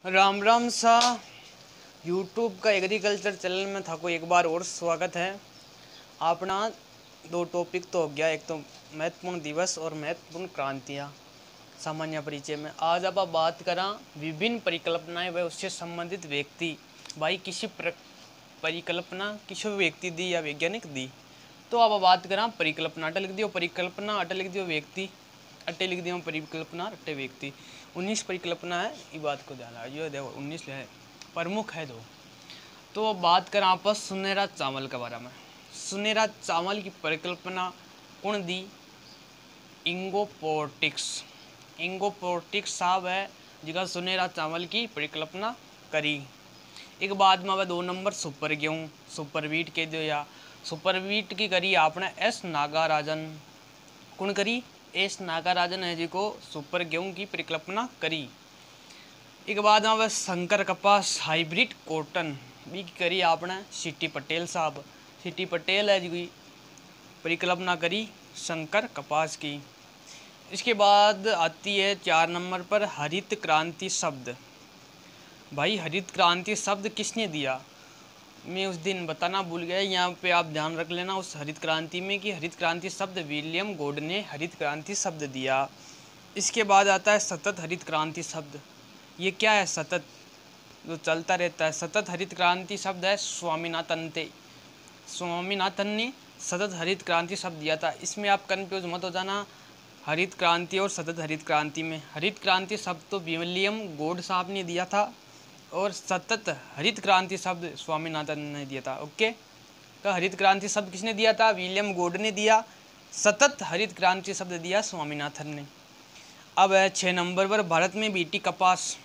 राम राम सा यूट्यूब का agriculture channel में था को एक बार और स्वागत है। अपना दो टॉपिक तो हो गया, एक तो महत्वपूर्ण दिवस और महत्वपूर्ण क्रांतियाँ सामान्य परिचय में। आज आप बात करा विभिन्न परिकल्पनाएं व उससे संबंधित व्यक्ति। भाई किसी परिकल्पना किसी व्यक्ति दी या वैज्ञानिक दी, तो आप बात करा परिकल्पना अटे लिख दियो, परिकल्पना अटे लिख दियो, व्यक्ति अटे लिख दियो, परिकल्पना अटे व्यक्ति। 19 परिकल्पना है, ये बात को ध्यान रखियो। देखो 19 है, प्रमुख है दो। तो बात करें आपस सुनहरा चावल के बारे में। सुनहरा चावल की परिकल्पना कौन दी? इंगोपोर्टिक्स। इंगोपोर्टिक्स साहब है जिसका सुनहरा चावल की परिकल्पना करी। एक बाद में 2 नंबर सुपर गेहूँ, सुपर वीट के दो या सुपर वीट की करी आपने एस नागाराजन। कौन करी? एस नागाराजन है जी को सुपर गेहूं की परिकल्पना करी। एक बाद में शंकर कपास हाइब्रिड कॉटन भी करी आपने सीटी पटेल साहब। सीटी पटेल है जी की परिकल्पना करी शंकर कपास की। इसके बाद आती है 4 नंबर पर हरित क्रांति शब्द। भाई हरित क्रांति शब्द किसने दिया? मैं उस दिन बताना भूल गया, यहाँ पे आप ध्यान रख लेना उस हरित क्रांति में कि हरित क्रांति शब्द विलियम गॉड ने हरित क्रांति शब्द दिया। इसके बाद आता है सतत हरित क्रांति शब्द। ये क्या है? सतत जो चलता रहता है। सतत हरित क्रांति शब्द है स्वामीनाथन थे। स्वामीनाथन ने सतत हरित क्रांति शब्द दिया था। इसमें आप कन्फ्यूज मत हो जाना हरित क्रांति और सतत हरित क्रांति में। हरित क्रांति शब्द तो विलियम गॉड साहब ने दिया था और सतत हरित क्रांति शब्द स्वामीनाथन ने दिया था। ओके, तो हरित क्रांति शब्द किसने दिया था? विलियम गॉड ने दिया। सतत हरित क्रांति शब्द दिया स्वामीनाथन ने। अब है 6 नंबर पर भारत में बीटी कपास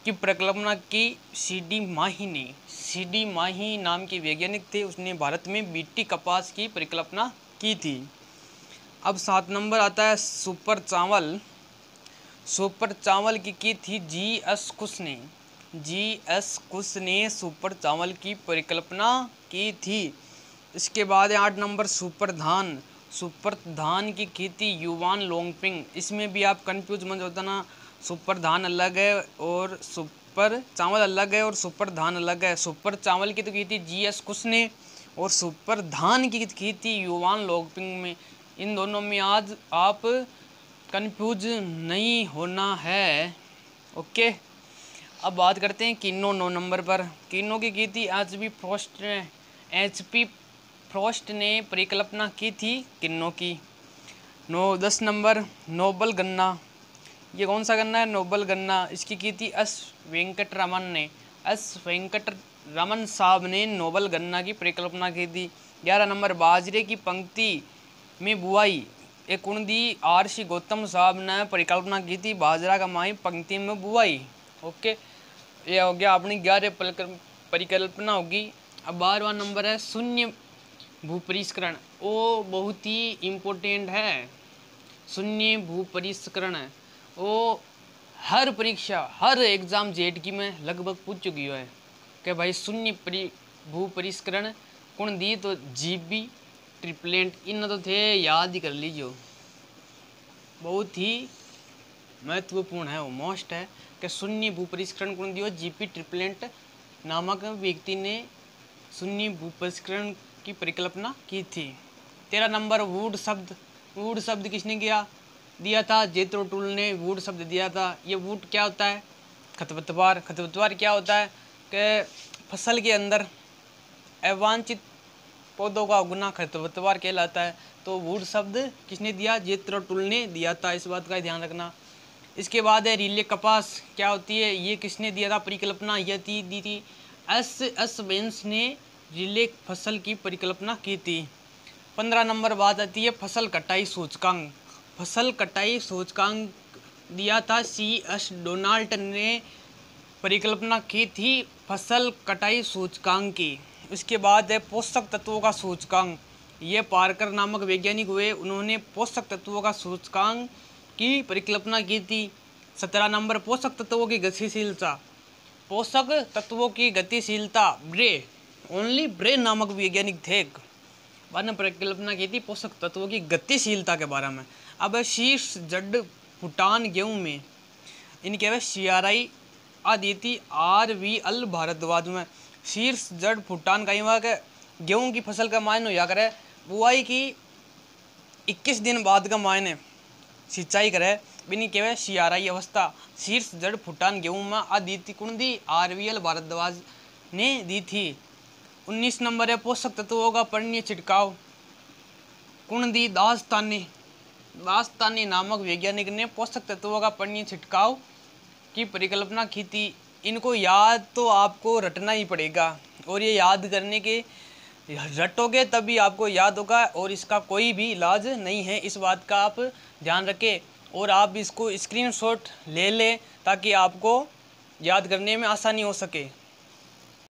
की परिकल्पना की सीडी माही ने। सीडी माही नाम के वैज्ञानिक थे, उसने भारत में बीटी कपास की परिकल्पना की थी। अब 7 नंबर आता है सुपर चावल। सुपर चावल की थी जी.एस. कुश ने। जी.एस. कुश ने सुपर चावल की परिकल्पना की थी। इसके बाद 8 नंबर सुपर धान। सुपर धान की थी युवान लोंगपिंग। इसमें भी आप कंफ्यूज मत होता ना, सुपर धान अलग है और सुपर चावल अलग है और सुपर धान अलग है। सुपर चावल की तो की थी जी.एस. कुश ने और सुपर धान की थी युवान लोंगपिंग में। इन दोनों में आज आप कंफ्यूज नहीं होना है। ओके, अब बात करते हैं किन्नो 9 नंबर पर। किन्नो की थी एच.पी. फ्रॉस्ट ने परिकल्पना की थी किन्नो की। 10 नंबर नोबल गन्ना। ये कौन सा गन्ना है? नोबल गन्ना। इसकी की थी एस वेंकटरमन ने। एस वेंकटरमन साहब ने नोबल गन्ना की परिकल्पना की थी। 11 नंबर बाजरे की पंक्ति में बुआई। एक कुंडी आर.सी. गौतम साहब ने परिकल्पना की थी बाजरा का माही पंक्ति में बुआई। ओके, ये हो गया अपनी 11 परिकल्पना होगी। अब 12वां नंबर है शून्य भूपरिष्करण। वो बहुत ही इम्पोर्टेंट है। शून्य भूपरिष्करण वो हर परीक्षा हर एग्जाम जेट की में लगभग पूछ चुकी है कि भाई शून्य भूपरिष्करण कौन दी? तो जीबी ट्रिपलेंट। इन तो थे, याद ही कर लीजिए, बहुत ही महत्वपूर्ण है, वो मोस्ट है कि शून्य भूपरिष्करण कौन दियो? जीपी ट्रिपलेंट नामक व्यक्ति ने शून्य भूपरिष्करण की परिकल्पना की थी। 13 नंबर वुड शब्द। वुड शब्द किसने दिया था? जेथरो टूल ने वुड शब्द दिया था। ये वुड क्या होता है? खरपतवार। खरपतवार क्या होता है कि फसल के अंदर अवांछित पौधों का उगना खरपतवार कहलाता है। तो वुड शब्द किसने दिया? जेथरो टूल ने दिया था, इस बात का ध्यान रखना। इसके बाद है रिले कपास क्या होती है? ये किसने दिया था परिकल्पना? यह दी थी एस बेंस ने रिले फसल की परिकल्पना की थी। 15 नंबर बात आती है फसल कटाई सूचकांक। फसल कटाई सूचकांक दिया था C.S. डोनाल्ड ने परिकल्पना की थी फसल कटाई सूचकांक की। इसके बाद है पोषक तत्वों का सूचकांक। ये पार्कर नामक वैज्ञानिक हुए, उन्होंने पोषक तत्वों का सूचकांक की परिकल्पना की थी। 17 नंबर पोषक तत्वों की गतिशीलता। पोषक तत्वों की गतिशीलता ब्रे ओनली ब्रे नामक वैज्ञानिक थे, बाद में परिकल्पना की थी पोषक तत्वों की गतिशीलता के बारे में। अब शीर्ष जड़ फुटान गेहूं में इनके CRI अदिति RVL भारद्वाज में शीर्ष जड़ फुटान कहीं वहाँ के गेहूँ की फसल का मायने होया करे बुआई की 21 दिन बाद का मायने सिंचाई करे बिनी केवे सियाराई अवस्था शीर्ष जड़ फुटान गेहूं में अदिति कुंडी RVL भारद्वाज ने दी थी। 19 नंबर है पोषक तत्वों का पर्णीय छिड़काव कुंडी दास्तानी नामक वैज्ञानिक ने पोषक तत्वों का पर्णीय छिड़काव की परिकल्पना की थी। इनको याद तो आपको रटना ही पड़ेगा और ये याद करने के रटोगे तभी आपको याद होगा और इसका कोई भी इलाज नहीं है, इस बात का आप ध्यान रखें और आप इसको स्क्रीनशॉट ले लें ताकि आपको याद करने में आसानी हो सके।